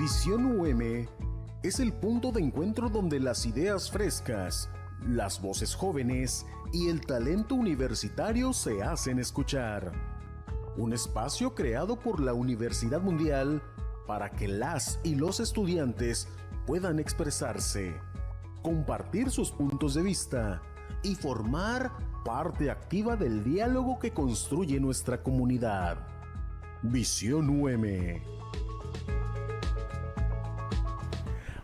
Visión UM es el punto de encuentro donde las ideas frescas, las voces jóvenes y el talento universitario se hacen escuchar. Un espacio creado por la Universidad Mundial para que las y los estudiantes puedan expresarse, compartir sus puntos de vista y formar parte activa del diálogo que construye nuestra comunidad. Visión UM.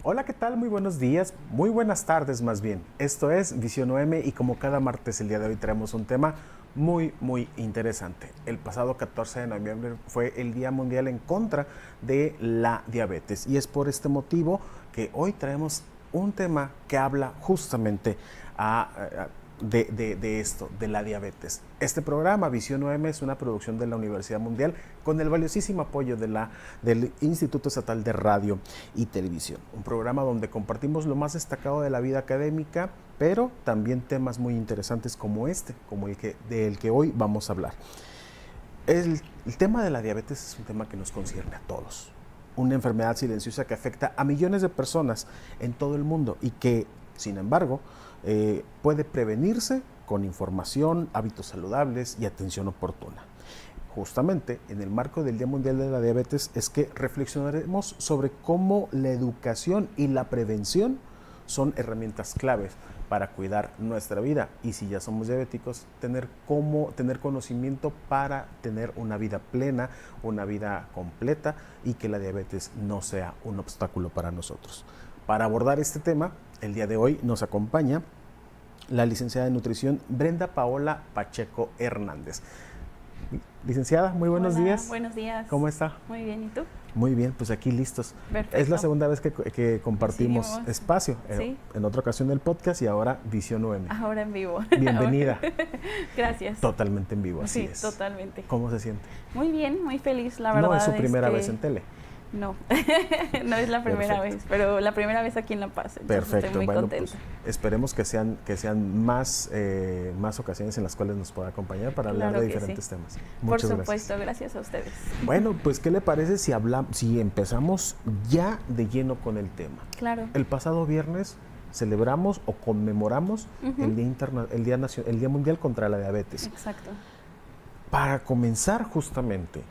Hola, ¿qué tal? Muy buenos días, muy buenas tardes más bien. Esto es Visión UM y como cada martes el día de hoy traemos un tema muy interesante. El pasado 14 de noviembre fue el Día Mundial en contra de la diabetes y es por este motivo que hoy traemos un tema que habla justamente de esto, de la diabetes. Este programa, Visión UM, es una producción de la Universidad Mundial con el valiosísimo apoyo del Instituto Estatal de Radio y Televisión. Un programa donde compartimos lo más destacado de la vida académica, pero también temas muy interesantes como del que hoy vamos a hablar. El tema de la diabetes es un tema que nos concierne a todos. Una enfermedad silenciosa que afecta a millones de personas en todo el mundo y que, sin embargo, puede prevenirse con información, hábitos saludables y atención oportuna. Justamente en el marco del Día Mundial de la Diabetes es que reflexionaremos sobre cómo la educación y la prevención son herramientas claves para cuidar nuestra vida y si ya somos diabéticos, tener conocimiento para tener una vida plena, una vida completa y que la diabetes no sea un obstáculo para nosotros. Para abordar este tema, el día de hoy nos acompaña la licenciada en nutrición Brenda Paola Pacheco Hernández. Licenciada, muy buenos días. Buenos días. ¿Cómo está? Muy bien, ¿y tú? Muy bien, pues aquí listos. Perfecto. Es la segunda vez que compartimos espacio. Sí. En otra ocasión el podcast y ahora Visión UM. Ahora en vivo. Bienvenida. Gracias. Totalmente en vivo, así sí, es. Totalmente. ¿Cómo se siente? Muy bien, muy feliz, la verdad. No es su primera vez en tele. No, no es la primera vez, pero la primera vez aquí en La Paz. Perfecto, estoy muy contenta. Pues esperemos que sean más ocasiones en las cuales nos pueda acompañar para hablar de diferentes temas. Muchas Por supuesto, gracias a ustedes. Bueno, pues ¿qué le parece si empezamos ya de lleno con el tema? Claro. El pasado viernes celebramos o conmemoramos el Día Mundial contra la Diabetes. Exacto. Para comenzar justamente,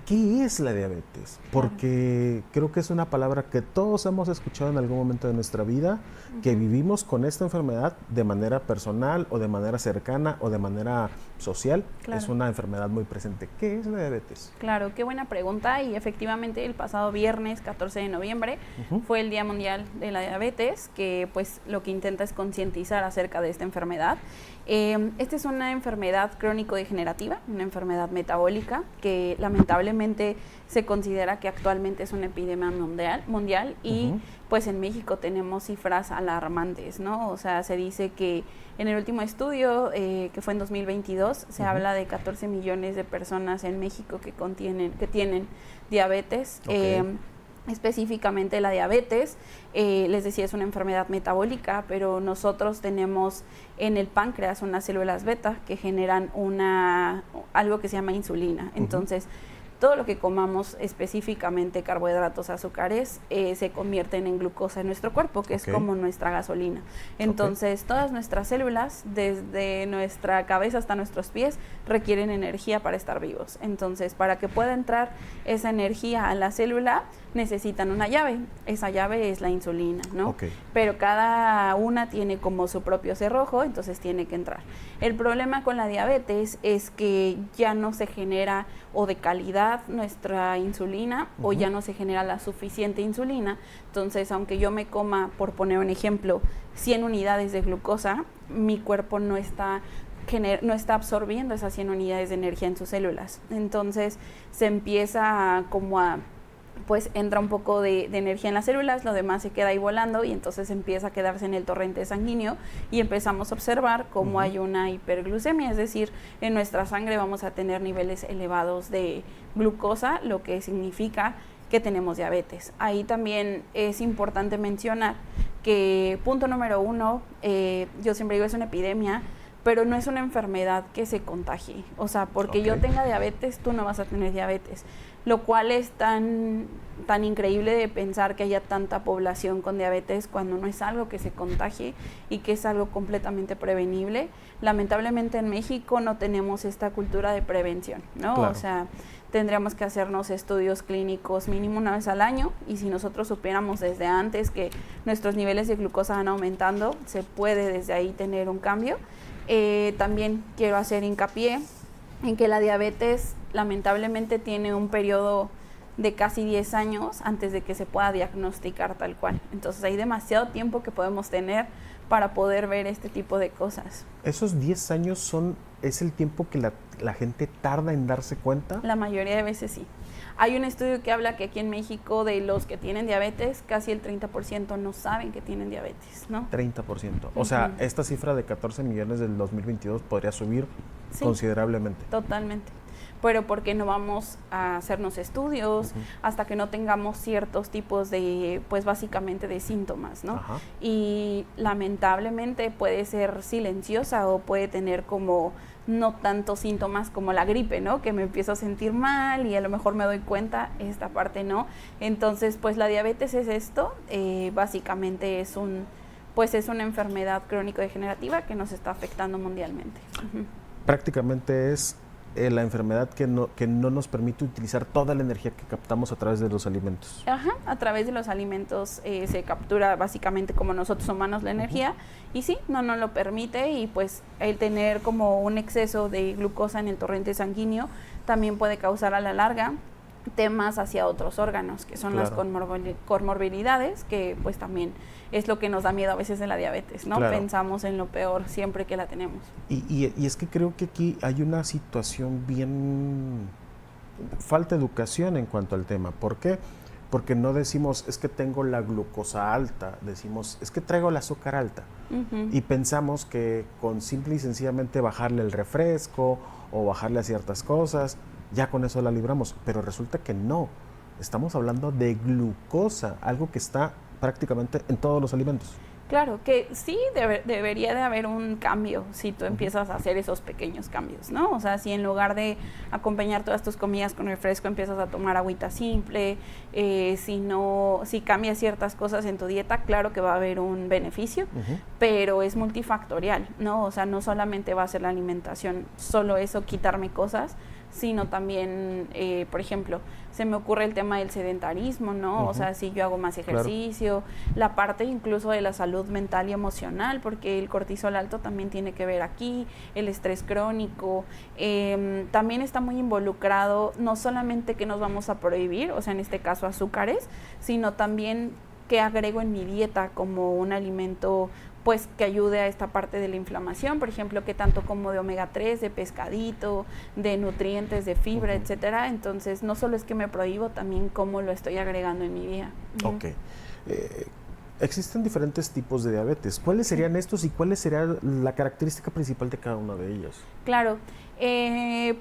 ¿qué es la diabetes? Porque creo que es una palabra que todos hemos escuchado en algún momento de nuestra vida, que vivimos con esta enfermedad de manera personal o de manera cercana o de manera social. Claro. Es una enfermedad muy presente. ¿Qué es la diabetes? Claro, qué buena pregunta y efectivamente el pasado viernes 14 de noviembre fue el Día Mundial de la Diabetes, que pues lo que intenta es concientizar acerca de esta enfermedad. Esta es una enfermedad crónico-degenerativa, una enfermedad metabólica que lamentablemente se considera que actualmente es una epidemia mundial y pues en México tenemos cifras alarmantes, ¿no? O sea, se dice que en el último estudio, que fue en 2022, se habla de 14 millones de personas en México que tienen diabetes. Okay. Específicamente la diabetes, les decía, es una enfermedad metabólica, pero nosotros tenemos en el páncreas unas células beta que generan algo que se llama insulina. Entonces, todo lo que comamos, específicamente carbohidratos, azúcares, se convierten en glucosa en nuestro cuerpo, que es como nuestra gasolina. Entonces, todas nuestras células, desde nuestra cabeza hasta nuestros pies, requieren energía para estar vivos. Entonces, para que pueda entrar esa energía a la célula, necesitan una llave. Esa llave es la insulina, ¿no? Pero cada una tiene como su propio cerrojo, entonces tiene que entrar. El problema con la diabetes es que ya no se genera o de calidad nuestra insulina o ya no se genera la suficiente insulina. Entonces, aunque yo me coma, por poner un ejemplo, 100 unidades de glucosa, mi cuerpo no está absorbiendo esas 100 unidades de energía en sus células. Entonces, se empieza pues entra un poco de energía en las células, lo demás se queda ahí volando y entonces empieza a quedarse en el torrente sanguíneo y empezamos a observar cómo hay una hiperglucemia, es decir, en nuestra sangre vamos a tener niveles elevados de glucosa, lo que significa que tenemos diabetes. Ahí también es importante mencionar que, punto número 1, yo siempre digo, es una epidemia, pero no es una enfermedad que se contagie. O sea, porque yo tenga diabetes, tú no vas a tener diabetes, lo cual es tan increíble de pensar que haya tanta población con diabetes cuando no es algo que se contagie y que es algo completamente prevenible. Lamentablemente en México no tenemos esta cultura de prevención, ¿no? Claro. O sea, tendríamos que hacernos estudios clínicos mínimo una vez al año, y si nosotros supiéramos desde antes que nuestros niveles de glucosa van aumentando, se puede desde ahí tener un cambio. También quiero hacer hincapié en que la diabetes lamentablemente tiene un periodo de casi 10 años antes de que se pueda diagnosticar tal cual. Entonces hay demasiado tiempo que podemos tener para poder ver este tipo de cosas. ¿Esos 10 años es el tiempo que la gente tarda en darse cuenta? La mayoría de veces sí. Hay un estudio que habla que aquí en México, de los que tienen diabetes, casi el 30% no saben que tienen diabetes, ¿no? 30%. O sea, esta cifra de 14 millones del 2022 podría subir considerablemente. Totalmente. Pero porque no vamos a hacernos estudios hasta que no tengamos ciertos tipos de, pues básicamente de síntomas, ¿no? Ajá. Y lamentablemente puede ser silenciosa o puede tener como no tantos síntomas como la gripe, ¿no? Que me empiezo a sentir mal y a lo mejor me doy cuenta, esta parte no. Entonces, pues la diabetes es esto, básicamente es una enfermedad crónico-degenerativa que nos está afectando mundialmente. Prácticamente es la enfermedad que no nos permite utilizar toda la energía que captamos a través de los alimentos. Ajá, a través de los alimentos se captura básicamente como nosotros humanos la energía, y sí, no nos lo permite, y pues el tener como un exceso de glucosa en el torrente sanguíneo también puede causar a la larga temas hacia otros órganos, que son las comorbilidades, que pues también es lo que nos da miedo a veces de la diabetes, ¿no? Claro. Pensamos en lo peor siempre que la tenemos. Y es que creo que aquí hay una situación bien... falta educación en cuanto al tema. ¿Por qué? Porque no decimos, es que tengo la glucosa alta, decimos, es que traigo el azúcar alta. Y pensamos que con simple y sencillamente bajarle el refresco o bajarle a ciertas cosas, ya con eso la libramos, pero resulta que no. Estamos hablando de glucosa, algo que está prácticamente en todos los alimentos. Claro, que sí debería de haber un cambio si tú empiezas a hacer esos pequeños cambios, ¿no? O sea, si en lugar de acompañar todas tus comidas con refresco empiezas a tomar agüita simple, si cambias ciertas cosas en tu dieta, claro que va a haber un beneficio, pero es multifactorial, ¿no? O sea, no solamente va a ser la alimentación, solo eso, quitarme cosas, sino también, por ejemplo, se me ocurre el tema del sedentarismo, ¿no? O sea, si yo hago más ejercicio, la parte incluso de la salud mental y emocional, porque el cortisol alto también tiene que ver aquí, el estrés crónico, también está muy involucrado, no solamente que nos vamos a prohibir, o sea, en este caso azúcares, sino también qué agrego en mi dieta como un alimento pues que ayude a esta parte de la inflamación, por ejemplo, que tanto como de omega 3, de pescadito, de nutrientes, de fibra, etcétera. Entonces, no solo es que me prohíbo, también cómo lo estoy agregando en mi vida. Ok. Existen diferentes tipos de diabetes. ¿Cuáles serían estos y cuál sería la característica principal de cada uno de ellos? Claro.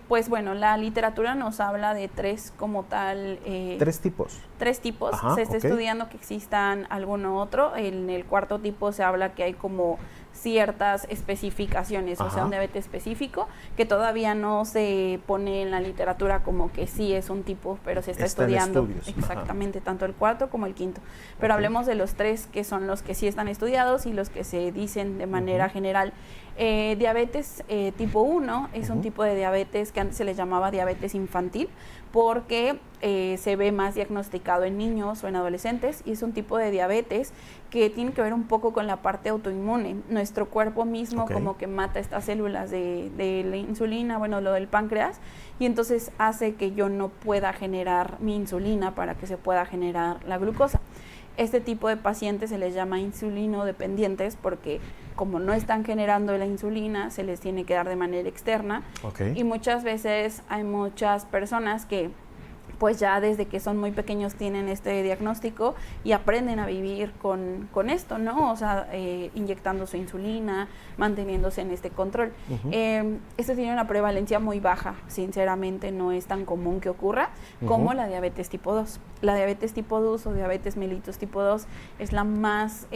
Pues bueno, la literatura nos habla de tres como tal. ¿Tres tipos? Tres tipos. Ajá, se está estudiando que existan alguno otro. En el cuarto tipo se habla que hay como ciertas especificaciones, o sea, un diabetes específico, que todavía no se pone en la literatura como que sí es un tipo, pero se está estudiando. Exactamente, tanto el cuarto como el quinto. Pero hablemos de los tres que son los que sí están estudiados y los que se dicen de manera general. Diabetes tipo 1 es un tipo de diabetes que antes se le llamaba diabetes infantil porque se ve más diagnosticado en niños o en adolescentes, y es un tipo de diabetes que tiene que ver un poco con la parte autoinmune. Nuestro cuerpo mismo como que mata estas células de la insulina, bueno, lo del páncreas, y entonces hace que yo no pueda generar mi insulina para que se pueda generar la glucosa. Este tipo de pacientes se les llama insulinodependientes porque como no están generando la insulina, se les tiene que dar de manera externa. Y muchas veces hay muchas personas que pues ya desde que son muy pequeños tienen este diagnóstico y aprenden a vivir con esto, ¿no? O sea, inyectando su insulina, manteniéndose en este control. Esto tiene una prevalencia muy baja, sinceramente no es tan común que ocurra como la diabetes tipo 2. La diabetes tipo 2 o diabetes mellitus tipo 2 es la más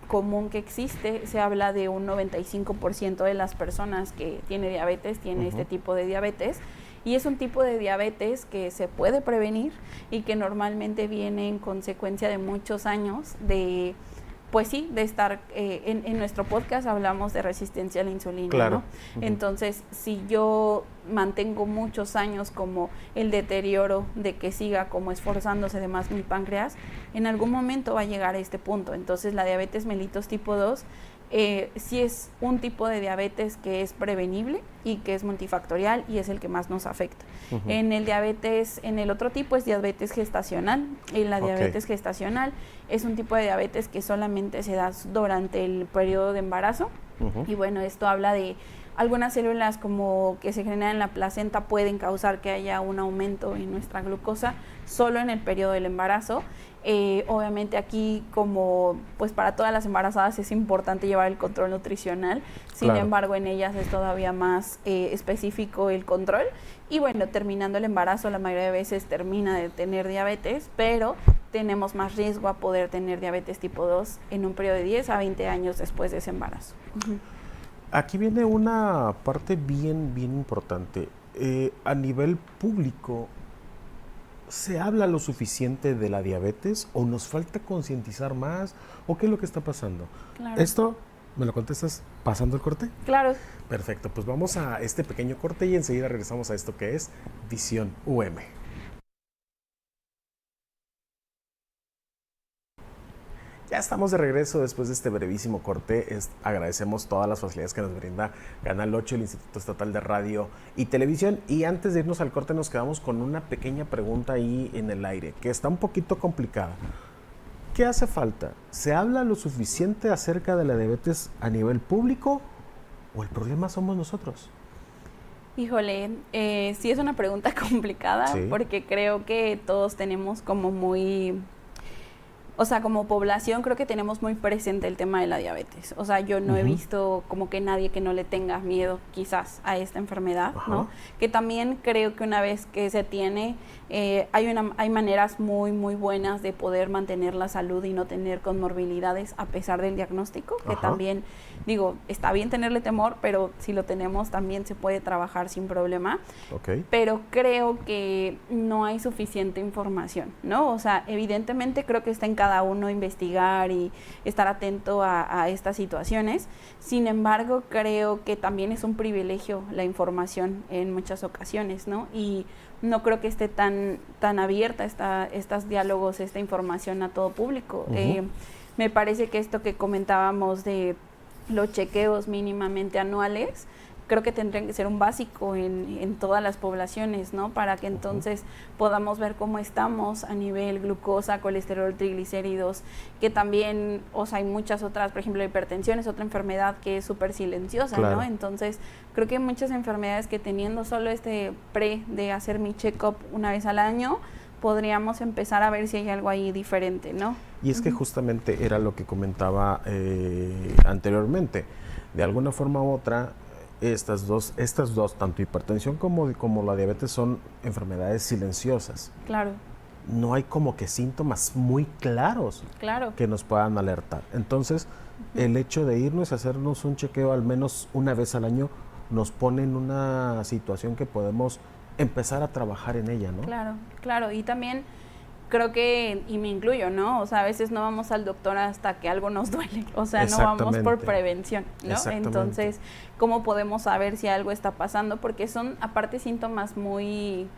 común que existe. Se habla de un 95% de las personas que tiene diabetes tiene este tipo de diabetes. Y es un tipo de diabetes que se puede prevenir y que normalmente viene en consecuencia de muchos años de, pues sí, de estar, en nuestro podcast hablamos de resistencia a la insulina, claro. ¿no? Entonces, si yo mantengo muchos años como el deterioro de que siga como esforzándose de más mi páncreas, en algún momento va a llegar a este punto. Entonces, la diabetes mellitus tipo 2 sí es un tipo de diabetes que es prevenible y que es multifactorial y es el que más nos afecta. En el otro tipo es diabetes gestacional, y la diabetes gestacional es un tipo de diabetes que solamente se da durante el periodo de embarazo, y bueno, esto habla de algunas células como que se generan en la placenta pueden causar que haya un aumento en nuestra glucosa solo en el periodo del embarazo. Obviamente aquí, como pues para todas las embarazadas es importante llevar el control nutricional, sin embargo en ellas es todavía más específico el control. Y bueno, terminando el embarazo la mayoría de veces termina de tener diabetes, pero tenemos más riesgo a poder tener diabetes tipo 2 en un periodo de 10 a 20 años después de ese embarazo. Aquí viene una parte bien importante. A nivel público, ¿se habla lo suficiente de la diabetes o nos falta concientizar más? ¿O qué es lo que está pasando? Claro. ¿Esto me lo contestas pasando el corte? Claro. Perfecto, pues vamos a este pequeño corte y enseguida regresamos a esto que es Visión UM. Ya estamos de regreso después de este brevísimo corte. Agradecemos todas las facilidades que nos brinda Canal 8, el Instituto Estatal de Radio y Televisión. Y antes de irnos al corte nos quedamos con una pequeña pregunta ahí en el aire, que está un poquito complicada. ¿Qué hace falta? ¿Se habla lo suficiente acerca de la diabetes a nivel público o el problema somos nosotros? Híjole, sí es una pregunta complicada, porque creo que todos tenemos como muy... O sea, como población creo que tenemos muy presente el tema de la diabetes. O sea, yo no he visto como que nadie que no le tenga miedo quizás a esta enfermedad, ¿no? Que también creo que una vez que se tiene, hay maneras muy buenas de poder mantener la salud y no tener comorbilidades a pesar del diagnóstico, que también, digo, está bien tenerle temor, pero si lo tenemos también se puede trabajar sin problema. Pero creo que no hay suficiente información, ¿no? O sea, evidentemente creo que está en cada uno investigar y estar atento a estas situaciones. Sin embargo, creo que también es un privilegio la información en muchas ocasiones, ¿no? Y no creo que esté tan abierta estos diálogos, esta información a todo público. Me parece que esto que comentábamos de los chequeos mínimamente anuales, creo que tendrían que ser un básico en todas las poblaciones, ¿no? Para que entonces podamos ver cómo estamos a nivel glucosa, colesterol, triglicéridos, que también, o sea, hay muchas otras, por ejemplo, la hipertensión es otra enfermedad que es súper silenciosa, ¿no? Entonces, creo que hay muchas enfermedades que teniendo solo este de hacer mi check-up una vez al año, podríamos empezar a ver si hay algo ahí diferente, ¿no? Y es que justamente era lo que comentaba anteriormente. De alguna forma u otra, estas dos, tanto hipertensión como la diabetes, son enfermedades silenciosas. Claro. No hay como que síntomas muy claros que nos puedan alertar. Entonces, el hecho de irnos a hacernos un chequeo al menos una vez al año nos pone en una situación que podemos empezar a trabajar en ella, ¿no? Claro. Y también creo que, y me incluyo, ¿no? O sea, a veces no vamos al doctor hasta que algo nos duele, o sea, no vamos por prevención, ¿no? Entonces, ¿cómo podemos saber si algo está pasando? Porque son, aparte, síntomas muy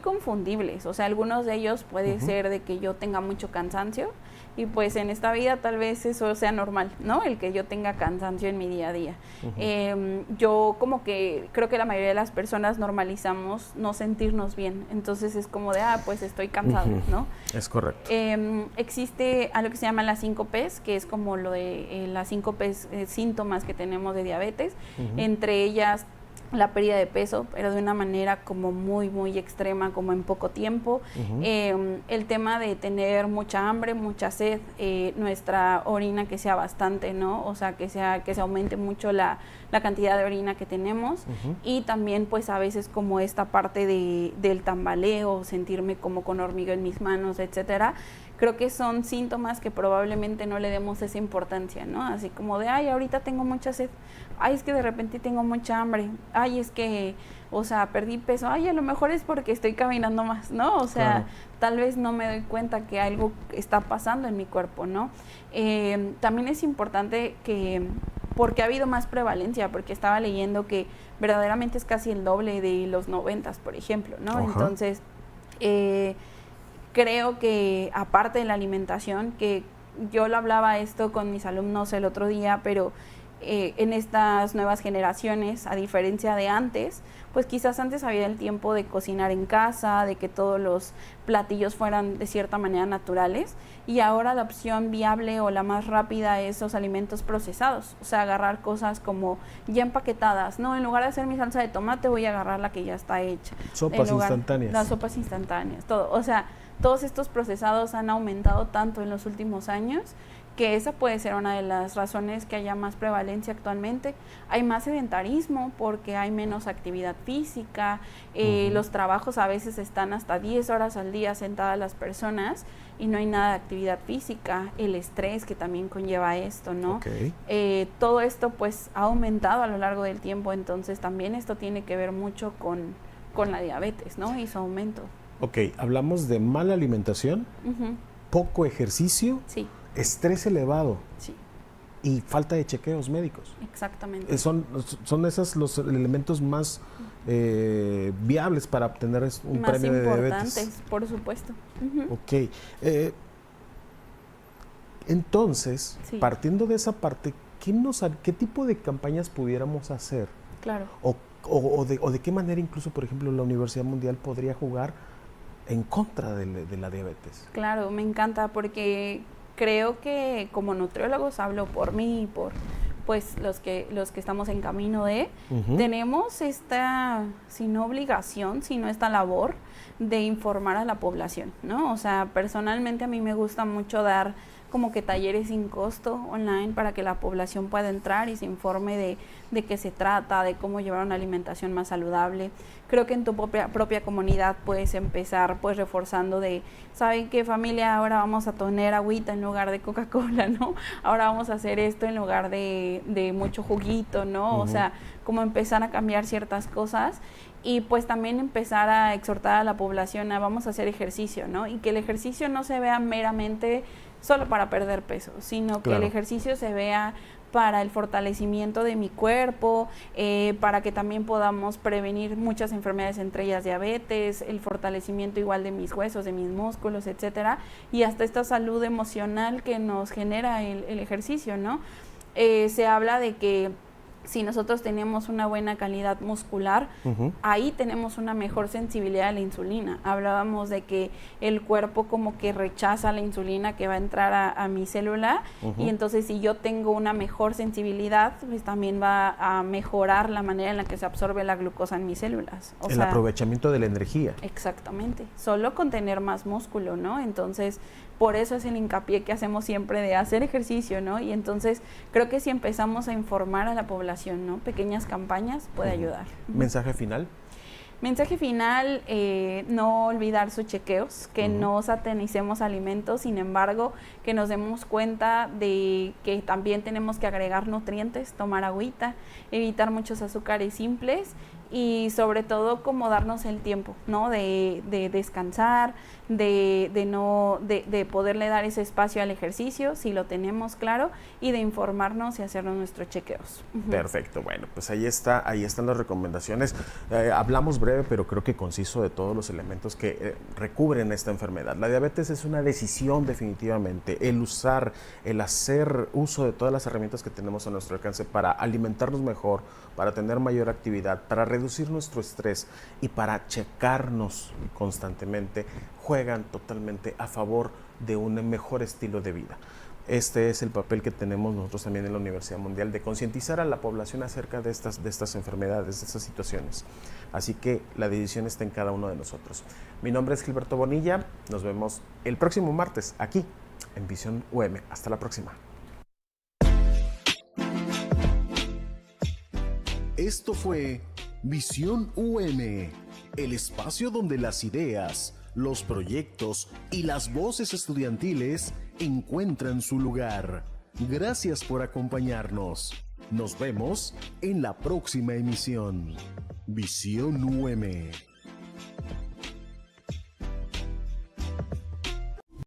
confundibles, o sea, algunos de ellos puede ser de que yo tenga mucho cansancio y pues en esta vida tal vez eso sea normal, ¿no? El que yo tenga cansancio en mi día a día. Yo como que creo que la mayoría de las personas normalizamos no sentirnos bien, entonces es como de, pues estoy cansado, ¿no? Es correcto. Existe algo que se llama las síncopes, que es como lo de las síncopes, síntomas que tenemos de diabetes, entre ellas la pérdida de peso, pero de una manera como muy, muy extrema, como en poco tiempo. El tema de tener mucha hambre, mucha sed, nuestra orina que sea bastante, ¿no? O sea, que se aumente mucho la cantidad de orina que tenemos. Y también, pues, a veces como esta parte del tambaleo, sentirme como con hormigueo en mis manos, etcétera. Creo que son síntomas que probablemente no le demos esa importancia, ¿no? Así como de, ay, ahorita tengo mucha sed, ay, es que de repente tengo mucha hambre, ay, es que, o sea, perdí peso, ay, a lo mejor es porque estoy caminando más, ¿no? O sea, claro, tal vez no me doy cuenta que algo está pasando en mi cuerpo, ¿no? También es importante que, porque ha habido más prevalencia, porque estaba leyendo que verdaderamente es casi el doble de los 90s, por ejemplo, ¿no? Ajá. Entonces, creo que aparte de la alimentación, que yo lo hablaba esto con mis alumnos el otro día, pero en estas nuevas generaciones, a diferencia de antes, pues quizás antes había el tiempo de cocinar en casa, de que todos los platillos fueran de cierta manera naturales, y ahora la opción viable o la más rápida es los alimentos procesados, o sea, agarrar cosas como ya empaquetadas, ¿no? En lugar de hacer mi salsa de tomate, voy a agarrar la que ya está hecha. Sopas instantáneas. Las sopas instantáneas, todo, o sea, todos estos procesados han aumentado tanto en los últimos años que esa puede ser una de las razones que haya más prevalencia actualmente. Hay más sedentarismo porque hay menos actividad física, los trabajos a veces están hasta 10 horas al día sentadas las personas y no hay nada de actividad física, el estrés que también conlleva esto, ¿no? Okay. Todo esto pues ha aumentado a lo largo del tiempo, entonces también esto tiene que ver mucho con la diabetes, ¿no? Y su aumento. Ok, hablamos de mala alimentación, poco ejercicio, sí, estrés elevado, sí, y falta de chequeos médicos. Exactamente. Son esos los elementos más viables para obtener un más premio de diabetes. Más importantes, por supuesto. Ok. Entonces, sí, partiendo de esa parte, ¿qué tipo de campañas pudiéramos hacer? Claro. O de qué manera incluso, por ejemplo, la Universidad Mundial podría jugar en contra de la diabetes? Claro, me encanta porque creo que como nutriólogos, hablo por mí y por pues los que estamos en camino de, tenemos esta, si no obligación, sino esta labor de informar a la población, ¿no? O sea, personalmente a mí me gusta mucho dar como que talleres sin costo online para que la población pueda entrar y se informe de qué se trata, de cómo llevar una alimentación más saludable. Creo que en tu propia comunidad puedes empezar pues reforzando de, ¿saben qué, familia? Ahora vamos a tener agüita en lugar de Coca-Cola, ¿no? Ahora vamos a hacer esto en lugar de mucho juguito, ¿no? O sea, como empezar a cambiar ciertas cosas y pues también empezar a exhortar a la población a vamos a hacer ejercicio, ¿no? Y que el ejercicio no se vea meramente solo para perder peso, sino que el ejercicio se vea para el fortalecimiento de mi cuerpo, para que también podamos prevenir muchas enfermedades, entre ellas diabetes, el fortalecimiento igual de mis huesos, de mis músculos, etcétera, y hasta esta salud emocional que nos genera el ejercicio, ¿no? Se habla de que si nosotros tenemos una buena calidad muscular, ahí tenemos una mejor sensibilidad a la insulina. Hablábamos de que el cuerpo como que rechaza la insulina que va a entrar a mi célula y entonces si yo tengo una mejor sensibilidad, pues también va a mejorar la manera en la que se absorbe la glucosa en mis células. El aprovechamiento de la energía. Exactamente, solo con tener más músculo, ¿no? Entonces, por eso es el hincapié que hacemos siempre de hacer ejercicio, ¿no? Y entonces creo que si empezamos a informar a la población, ¿no? Pequeñas campañas puede ayudar. ¿Mensaje final? Mensaje final, no olvidar sus chequeos, que no satanicemos alimentos, sin embargo, que nos demos cuenta de que también tenemos que agregar nutrientes, tomar agüita, evitar muchos azúcares simples y sobre todo como darnos el tiempo, ¿no? De descansar, de poderle dar ese espacio al ejercicio, si lo tenemos claro, y de informarnos y hacernos nuestros chequeos. Perfecto, bueno, pues ahí están las recomendaciones. Hablamos breve, pero creo que conciso de todos los elementos que recubren esta enfermedad. La diabetes es una decisión definitivamente, el hacer uso de todas las herramientas que tenemos a nuestro alcance para alimentarnos mejor, para tener mayor actividad, para reducir nuestro estrés y para checarnos constantemente, juegan totalmente a favor de un mejor estilo de vida. Este es el papel que tenemos nosotros también en la Universidad Mundial, de concientizar a la población acerca de estas enfermedades, de estas situaciones. Así que la decisión está en cada uno de nosotros. Mi nombre es Gilberto Bonilla. Nos vemos el próximo martes aquí en Visión UM. Hasta la próxima. Esto fue Visión UM, el espacio donde las ideas, los proyectos y las voces estudiantiles encuentran su lugar. Gracias por acompañarnos. Nos vemos en la próxima emisión. Visión UM.